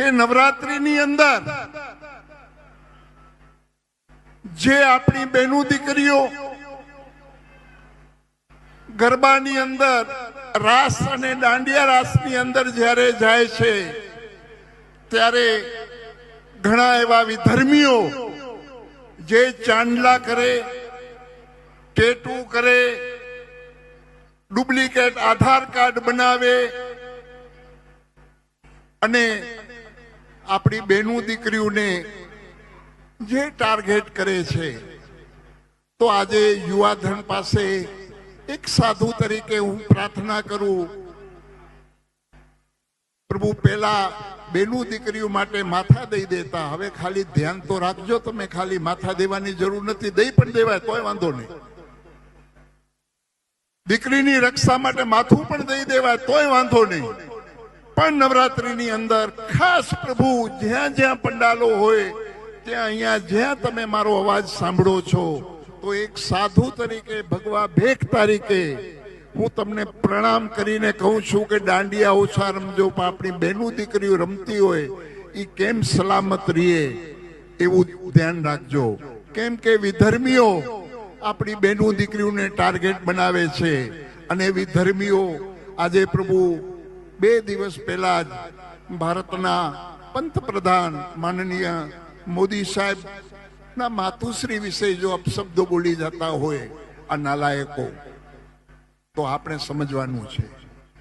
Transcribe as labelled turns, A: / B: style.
A: કે નવરાત્રીની અંદર જે આપણી બહેનો દીકરીઓ ગરબાની અંદર રાસ અને દાંડિયા રાસની અંદર જ્યારે જાય છે ત્યારે ઘણા એવા વિધર્મીઓ જે ચાંદલા કરે, ટેટુ કરે, ડુપ્લિકેટ આધાર કાર્ડ બનાવે અને આપણી બહેનો દીકરીઓને જે ટાર્ગેટ કરે છે, તો આજે યુવાધન પાસે એક સાધુ તરીકે હું પ્રાર્થના કરું, પ્રભુ પહેલા બહેનો દીકરીઓ માટે માથા દઈ દેતા, હવે ખાલી ધ્યાન તો રાખજો, તમે ખાલી માથા દેવાની જરૂર નથી, દઈ પણ દેવાય તોય વાંધો નહીં. દીકરીની રક્ષા માટે માથું પણ દઈ દેવાય તોય વાંધો નહીં. પણ નવરાત્રીની અંદર ખાસ પ્રભુ જ્યાં જ્યાં પંડાલો હોય ત્યાં અહીંયા જ્યાં તમે મારો અવાજ સાંભળો છો, તો એક સાધુ તરીકે, ભગવા ભેખ તરીકે હું તમને પ્રણામ કરીને કહું છું કે દાંડિયા ઓછા રમજો, પણ આપણી બહેનો દીકરીઓ રમતી હોય એ કેમ સલામત રહીએ એવું ધ્યાન રાખજો. કેમ કે વિધર્મીઓ આપણી બહેનો દીકરીઓને ટાર્ગેટ બનાવે છે અને વિધર્મીઓ આજે પ્રભુ 2 દિવસ પહેલા જ ભારતના પંતપ્રધાન માનનીય મોદી સાહેબ ના માતુશ્રી વિશે જો અપશબ્દો બોલી જતા હોય આ નાલાયકો, તો આપણે સમજવાનું છે